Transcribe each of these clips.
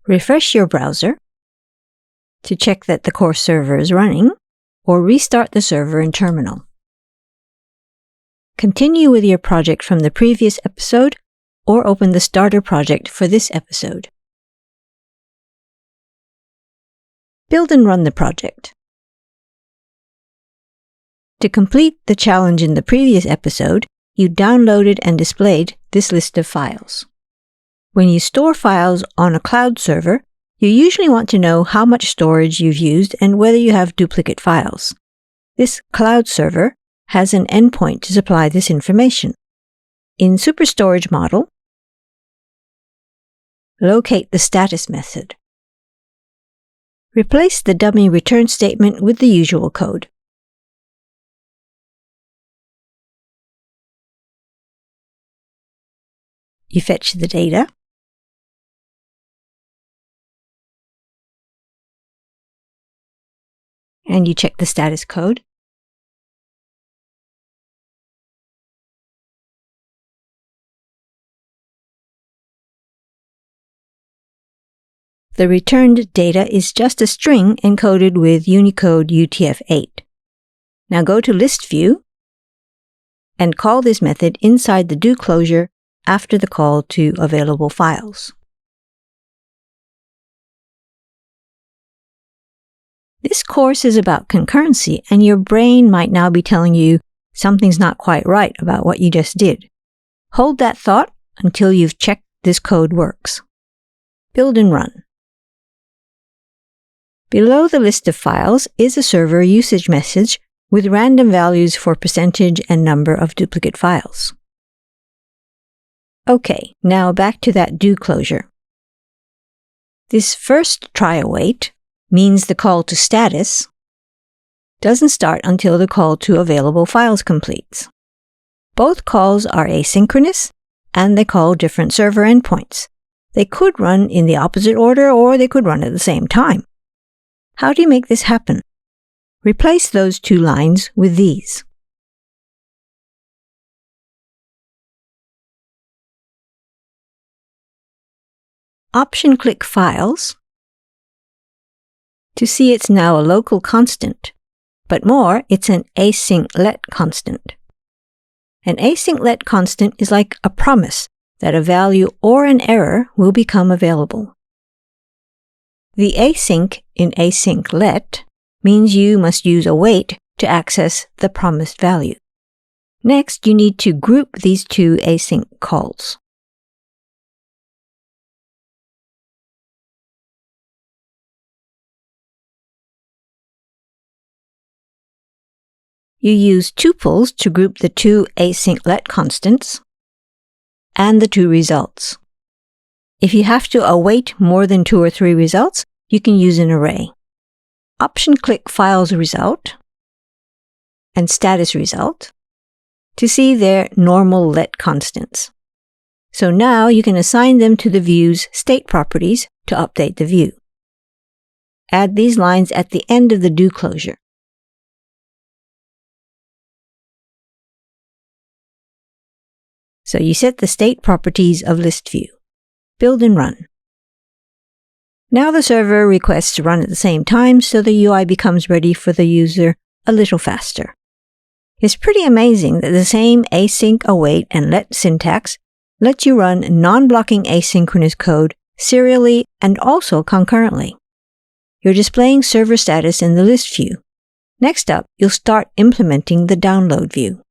Refresh your browser to check that the course server is running, or restart the server in Terminal. Continue with your project from the previous episode, or open the starter project for this episode. Build and run the project. To complete the challenge in the previous episode, you downloaded and displayed this list of files. When you store files on a cloud server, you usually want to know how much storage you've used and whether you have duplicate files. This cloud server has an endpoint to supply this information. In Superstorage Model, locate the status method. Replace the dummy return statement with the usual code. You fetch the data. And you check the status code. The returned data is just a string encoded with Unicode UTF-8. Now go to List View and call this method inside the do closure after the call to available files. This course is about concurrency, and your brain might now be telling you something's not quite right about what you just did. Hold that thought until you've checked this code works. Build and run. Below the list of files is a server usage message with random values for percentage and number of duplicate files. Okay, now back to that do closure. This first try await means the call to status doesn't start until the call to available files completes. Both calls are asynchronous, and they call different server endpoints. They could run in the opposite order, or they could run at the same time. How do you make this happen? Replace those two lines with these. Option-click Files to see it's now a local constant, but more, it's an async let constant. An async let constant is like a promise that a value or an error will become available. The async in async let means you must use await to access the promised value. Next, you need to group these two async calls. You use tuples to group the two async let constants and the two results. If you have to await more than 2 or 3 results, you can use an array. Option-click Files Result and Status Result to see their normal let constants. So now you can assign them to the view's state properties to update the view. Add these lines at the end of the do closure. So you set the state properties of list view. Build and run. Now the server requests to run at the same time, so the UI becomes ready for the user a little faster. It's pretty amazing that the same async, await, and let syntax lets you run non-blocking asynchronous code serially and also concurrently. You're displaying server status in the list view. Next up, you'll start implementing the download view.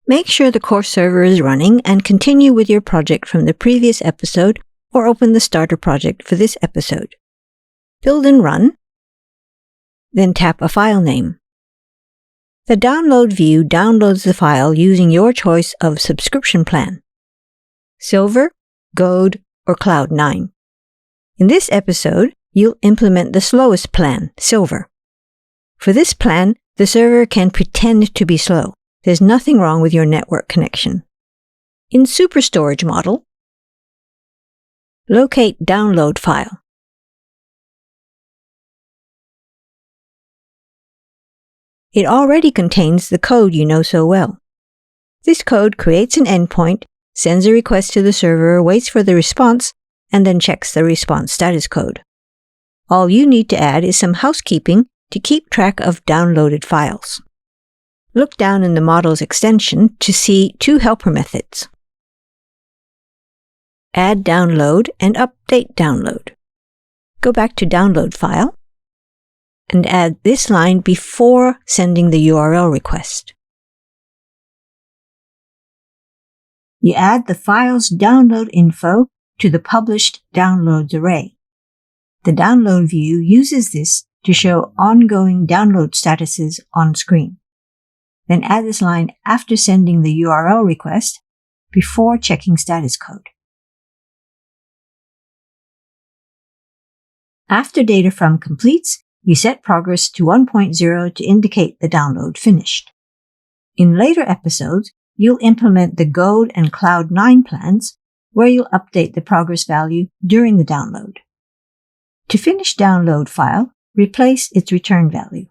Make sure the course server is running and continue with your project from the previous episode, or open the starter project for this episode. Build and run, then tap a file name. The download view downloads the file using your choice of subscription plan: Silver, Gold, or Cloud 9. In this episode, you'll implement the slowest plan, Silver. For this plan, the server can pretend to be slow. There's nothing wrong with your network connection. In Superstorage Model, locate Download File. It already contains the code you know so well. This code creates an endpoint, sends a request to the server, waits for the response, and then checks the response status code. All you need to add is some housekeeping to keep track of downloaded files. Look down in the model's extension to see two helper methods: add download and update download. Go back to download file and add this line before sending the URL request. You add the file's download info to the published downloads array. The download view uses this to show ongoing download statuses on screen. Then add this line after sending the URL request before checking status code. After data from completes, you set progress to 1.0 to indicate the download finished. In later episodes, you'll implement the Gold and Cloud 9 plans, where you'll update the progress value during the download. To finish download file, replace its return value.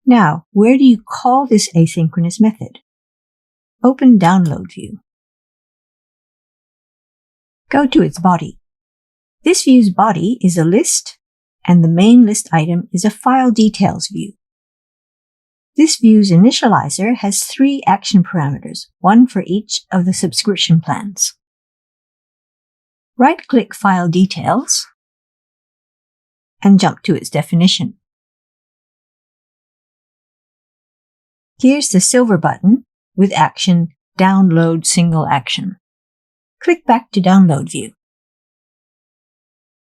Now, where do you call this asynchronous method? Open Download View. Go to its body. This view's body is a list, and the main list item is a file details view. This view's initializer has 3 action parameters, one for each of the subscription plans. Right-click File Details and jump to its definition. Here's the silver button with action Download Single Action. Click back to Download View.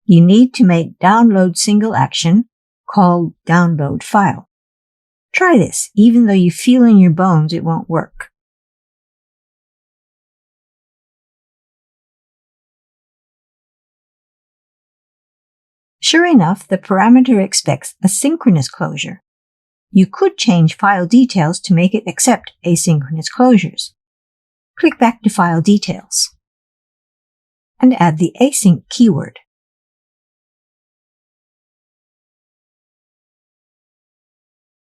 You need to make Download Single Action called Download File. Try this, even though you feel in your bones it won't work. Sure enough, the parameter expects a synchronous closure. You could change file details to make it accept asynchronous closures. Click back to File Details and add the async keyword.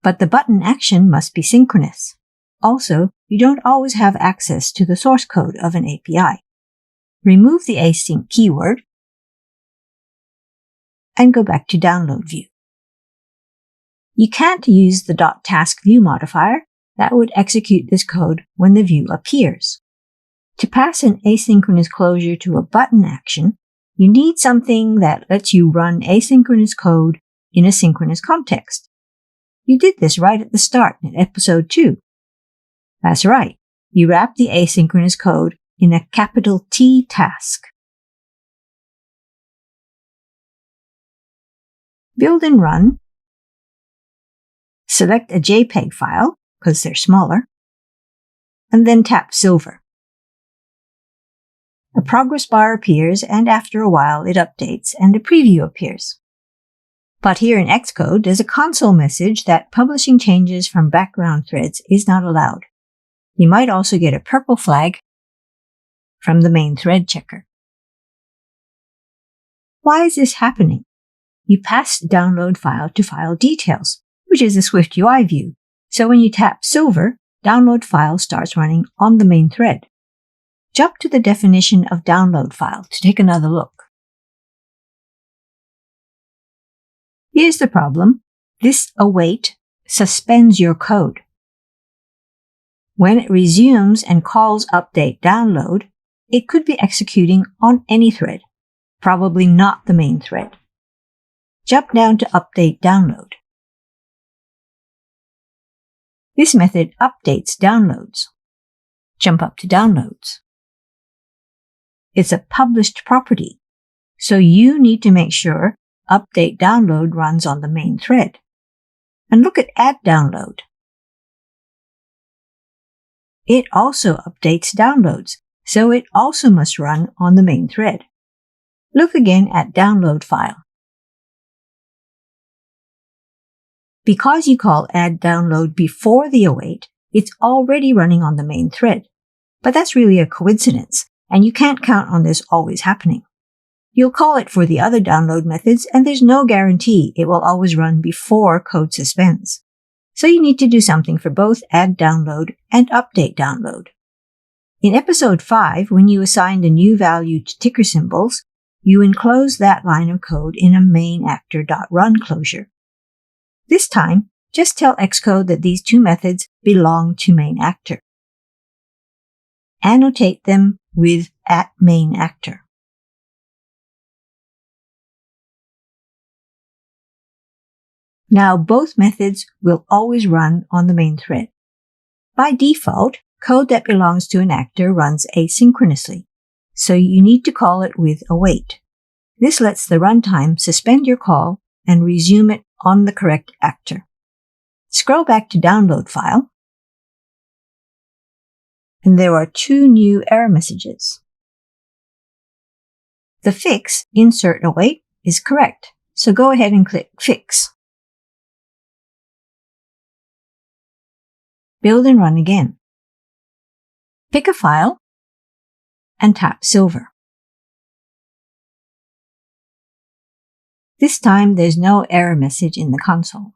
But the button action must be synchronous. Also, you don't always have access to the source code of an API. Remove the async keyword and go back to Download View. You can't use the .taskView modifier. That would execute this code when the view appears. To pass an asynchronous closure to a button action, you need something that lets you run asynchronous code in a synchronous context. You did this right at the start in episode 2. That's right, you wrap the asynchronous code in a capital T task. Build and run. Select a JPEG file, because they're smaller, and then tap Silver. A progress bar appears, and after a while it updates and a preview appears. But here in Xcode, there's a console message that publishing changes from background threads is not allowed. You might also get a purple flag from the main thread checker. Why is this happening? You passed the download file to File Details, which is a SwiftUI view. So when you tap Silver, download file starts running on the main thread. Jump to the definition of download file to take another look. Here's the problem. This await suspends your code. When it resumes and calls update download, it could be executing on any thread, probably not the main thread. Jump down to update download. This method updates downloads. Jump up to downloads. It's a published property, so you need to make sure update download runs on the main thread. And look at add download. It also updates downloads, so it also must run on the main thread. Look again at download file. Because you call add download before the await, it's already running on the main thread. But that's really a coincidence, and you can't count on this always happening. You'll call it for the other download methods, and there's no guarantee it will always run before code suspends. So you need to do something for both add download and update download. In episode 5, when you assigned a new value to ticker symbols, you enclosed that line of code in a main_actor.run closure. This time, just tell Xcode that these two methods belong to main_actor. Annotate them with @main_actor. Now both methods will always run on the main thread. By default, code that belongs to an actor runs asynchronously, so you need to call it with await. This lets the runtime suspend your call and resume it on the correct actor. Scroll back to download file, and there are two new error messages. The fix, insert await, is correct, so go ahead and click Fix. Build and run again. Pick a file and tap Silver. This time there's no error message in the console.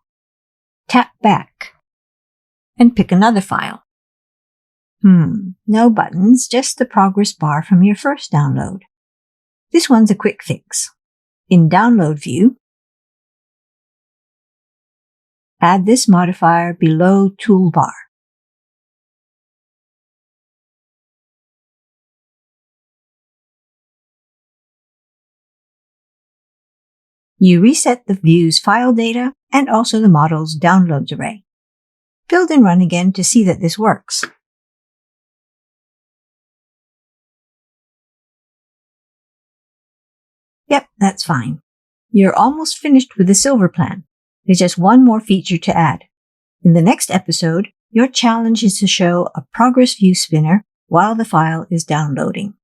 Tap Back and pick another file. No buttons, just the progress bar from your first download. This one's a quick fix. In Download View, add this modifier below Toolbar. You reset the view's file data and also the model's downloads array. Build and run again to see that this works. Yep, that's fine. You're almost finished with the Silver plan. There's just one more feature to add. In the next episode, your challenge is to show a progress view spinner while the file is downloading.